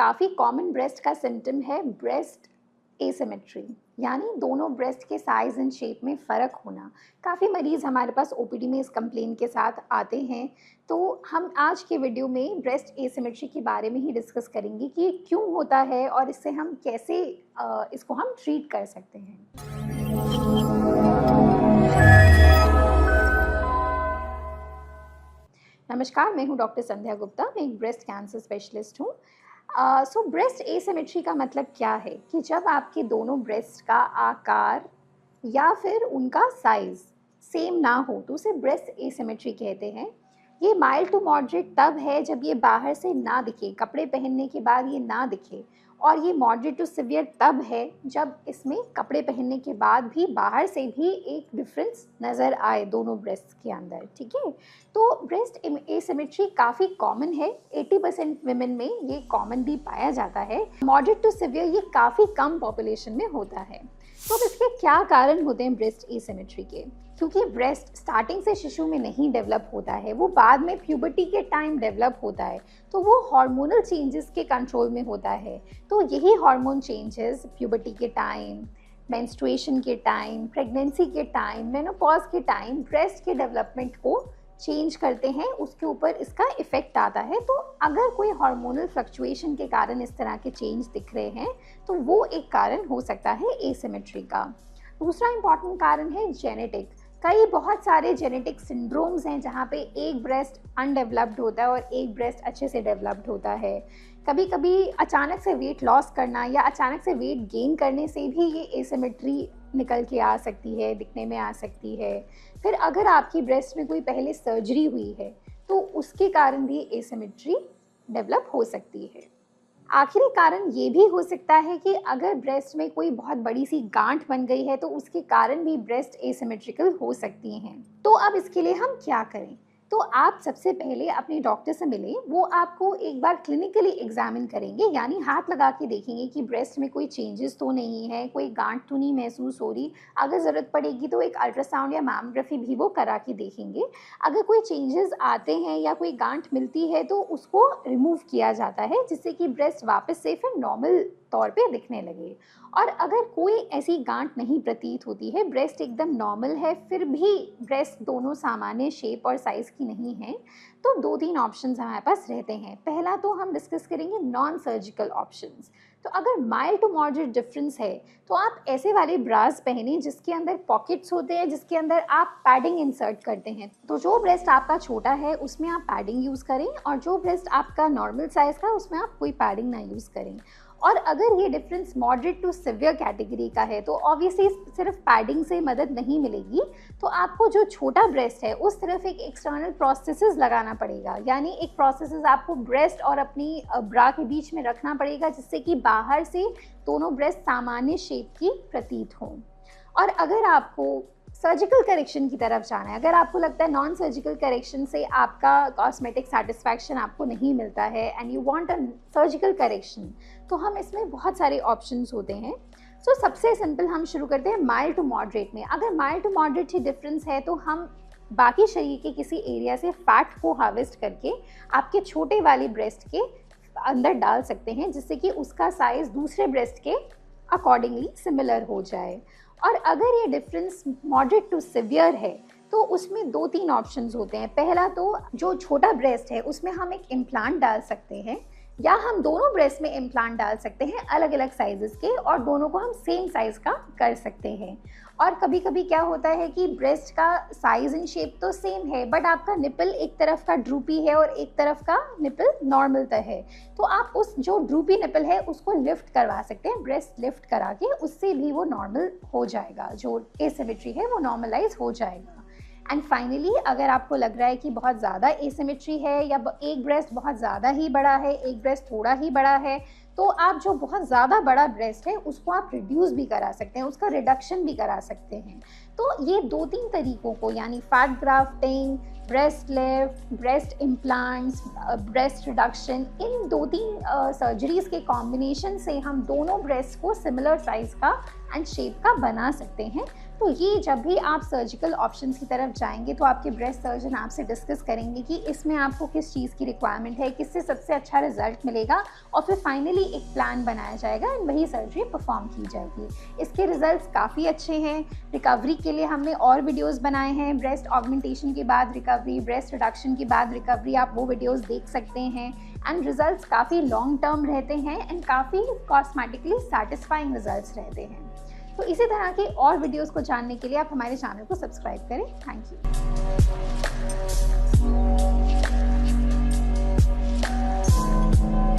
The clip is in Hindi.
काफ़ी कॉमन ब्रेस्ट का सिम्टम है ब्रेस्ट एसिमेट्री, यानी दोनों ब्रेस्ट के साइज़ एंड शेप में फ़र्क होना। काफ़ी मरीज़ हमारे पास ओपीडी में इस कंप्लेन के साथ आते हैं। तो हम आज के वीडियो में ब्रेस्ट एसिमेट्री के बारे में ही डिस्कस करेंगे कि ये क्यों होता है और इससे हम कैसे इसको हम ट्रीट कर सकते हैं। नमस्कार, मैं हूं डॉक्टर संध्या गुप्ता। मैं एक ब्रेस्ट कैंसर स्पेशलिस्ट हूं। सो ब्रेस्ट एसिमेट्री का मतलब क्या है कि जब आपके दोनों ब्रेस्ट का आकार या फिर उनका साइज सेम ना हो तो उसे ब्रेस्ट एसिमेट्री कहते हैं। ये माइल्ड टू मॉडरेट तब है जब ये बाहर से ना दिखे, कपड़े पहनने के बाद ये ना दिखे, और ये मॉडरेट टू सिवियर तब है जब इसमें कपड़े पहनने के बाद भी बाहर से भी एक डिफरेंस नज़र आए दोनों ब्रेस्ट के अंदर। ठीक है, तो ब्रेस्ट एसिमेट्री काफ़ी कॉमन है। 80% विमेन में ये कॉमन भी पाया जाता है। मॉडरेट टू सिवियर ये काफ़ी कम पॉपुलेशन में होता है। तो अब इसके क्या कारण होते हैं ब्रेस्ट एसिमेट्री के? क्योंकि ब्रेस्ट स्टार्टिंग से शिशु में नहीं डेवलप होता है, वो बाद में प्यूबर्टी के टाइम डेवलप होता है, तो वो हार्मोनल चेंजेस के कंट्रोल में होता है। तो यही हार्मोन चेंजेस प्यूबर्टी के टाइम, मेंस्ट्रुएशन के टाइम, प्रेगनेंसी के टाइम, मेनोपॉज के टाइम ब्रेस्ट के डेवलपमेंट को चेंज करते हैं, उसके ऊपर इसका इफ़ेक्ट आता है। तो अगर कोई हार्मोनल फ्लक्चुएशन के कारण इस तरह के चेंज दिख रहे हैं तो वो एक कारण हो सकता है एसिमेट्री का। दूसरा इंपॉर्टेंट कारण है जेनेटिक। बहुत सारे जेनेटिक सिंड्रोम्स हैं जहाँ पे एक ब्रेस्ट अनडेवलप्ड होता है और एक ब्रेस्ट अच्छे से डेवलप्ड होता है। कभी कभी अचानक से वेट लॉस करना या अचानक से वेट गेन करने से भी ये एसिमेट्री निकल के आ सकती है, दिखने में आ सकती है। फिर अगर आपकी ब्रेस्ट में कोई पहले सर्जरी हुई है तो उसके कारण भी एसिमेट्री डेवलप हो सकती है। आखिरी कारण ये भी हो सकता है कि अगर ब्रेस्ट में कोई बहुत बड़ी सी गांठ बन गई है तो उसके कारण भी ब्रेस्ट एसिमेट्रिकल हो सकती हैं। तो अब इसके लिए हम क्या करें? तो आप सबसे पहले अपने डॉक्टर से मिलें। वो आपको एक बार क्लिनिकली एग्जामिन करेंगे, यानी हाथ लगा के देखेंगे कि ब्रेस्ट में कोई चेंजेस तो नहीं है, कोई गांठ तो नहीं महसूस हो रही। अगर ज़रूरत पड़ेगी तो एक अल्ट्रासाउंड या मैमोग्राफी भी वो करा के देखेंगे। अगर कोई चेंजेस आते हैं या कोई गांठ मिलती है तो उसको रिमूव किया जाता है, जिससे कि ब्रेस्ट वापस से फिर नॉर्मल तौर पे दिखने लगे। और अगर कोई ऐसी गांठ नहीं प्रतीत होती है, ब्रेस्ट एकदम नॉर्मल है, फिर भी ब्रेस्ट दोनों सामान्य शेप और साइज़ की नहीं है, तो 2-3 ऑप्शंस हमारे पास रहते हैं। पहला तो हम डिस्कस करेंगे नॉन सर्जिकल ऑप्शंस। तो अगर माइल्ड टू मॉडरेट डिफरेंस है तो आप ऐसे वाले ब्रास पहने जिसके अंदर पॉकेट्स होते हैं, जिसके अंदर आप पैडिंग इंसर्ट करते हैं। तो जो ब्रेस्ट आपका छोटा है उसमें आप पैडिंग यूज़ करें, और जो ब्रेस्ट आपका नॉर्मल साइज़ का उसमें आप कोई पैडिंग ना यूज़ करें। और अगर ये difference moderate to severe category का है तो ऑब्वियसली सिर्फ पैडिंग से मदद नहीं मिलेगी। तो आपको जो छोटा ब्रेस्ट है उस तरफ एक एक्सटर्नल प्रोस्थेसिस लगाना पड़ेगा, यानी एक प्रोस्थेसिस आपको ब्रेस्ट और अपनी ब्रा के बीच में रखना पड़ेगा, जिससे कि बाहर से दोनों ब्रेस्ट सामान्य शेप की प्रतीत हों। और अगर आपको सर्जिकल करेक्शन की तरफ जाना है, अगर आपको लगता है नॉन सर्जिकल करेक्शन से आपका कॉस्मेटिक सेटिस्फैक्शन आपको नहीं मिलता है and you want a surgical correction, तो हम इसमें बहुत सारे ऑप्शंस होते हैं। सो सबसे सिंपल हम शुरू करते हैं माइल्ड टू मॉडरेट में। अगर माइल्ड टू मॉडरेट ही डिफरेंस है तो हम बाकी शरीर के किसी एरिया से फैट को हार्वेस्ट करके आपके छोटे वाली ब्रेस्ट के अंदर डाल सकते हैं, जिससे कि उसका साइज़ दूसरे ब्रेस्ट के अकॉर्डिंगली सिमिलर हो जाए। और अगर ये डिफरेंस मॉडरेट टू सिवियर है तो उसमें 2-3 ऑप्शंस होते हैं। पहला तो जो छोटा ब्रेस्ट है उसमें हम एक इम्प्लांट डाल सकते हैं, या हम दोनों ब्रेस्ट में इम्प्लांट डाल सकते हैं अलग अलग साइजेस के, और दोनों को हम सेम साइज़ का कर सकते हैं। और कभी कभी क्या होता है कि ब्रेस्ट का साइज़ एंड शेप तो सेम है बट आपका निपल एक तरफ का ड्रूपी है और एक तरफ का निपल नॉर्मल है, तो आप उस जो ड्रूपी निपल है उसको लिफ्ट करवा सकते हैं, ब्रेस्ट लिफ्ट करा के, उससे भी वो नॉर्मल हो जाएगा, जो एसिमेट्री है वो नॉर्मलाइज हो जाएगा। एंड फाइनली अगर आपको लग रहा है कि बहुत ज़्यादा एसिमेट्री है या एक ब्रेस्ट बहुत ज़्यादा ही बड़ा है, एक ब्रेस्ट थोड़ा ही बड़ा है, तो आप जो बहुत ज़्यादा बड़ा ब्रेस्ट है उसको आप रिड्यूस भी करा सकते हैं, उसका रिडक्शन भी करा सकते हैं। तो ये 2-3 तरीकों को, यानी fat grafting, breast lift, breast implants, breast reduction, इन 2-3 सर्जरीज़ के कॉम्बिनेशन से हम दोनों ब्रेस्ट को सिमिलर साइज़ का एंड शेप का बना सकते हैं। तो ये जब भी आप सर्जिकल ऑप्शंस की तरफ जाएंगे तो आपके ब्रेस्ट सर्जन आपसे डिस्कस करेंगे कि इसमें आपको किस चीज़ की रिक्वायरमेंट है, किससे सबसे अच्छा रिजल्ट मिलेगा, और फिर फाइनली एक प्लान बनाया जाएगा एंड वही सर्जरी परफॉर्म की जाएगी। इसके रिजल्ट्स काफ़ी अच्छे हैं। रिकवरी के लिए हमने और वीडियोस बनाए हैं, ब्रेस्ट ऑगमेंटेशन के बाद रिकवरी, ब्रेस्ट रिडक्शन के बाद रिकवरी, आप वो वीडियोस देख सकते हैं। एंड रिजल्ट्स काफ़ी लॉन्ग टर्म रहते हैं एंड काफ़ी कॉस्मेटिकली सेटिस्फाइंग रिजल्ट्स रहते हैं। तो इसी तरह के और वीडियोस को जानने के लिए आप हमारे चैनल को सब्सक्राइब करें। Thank you.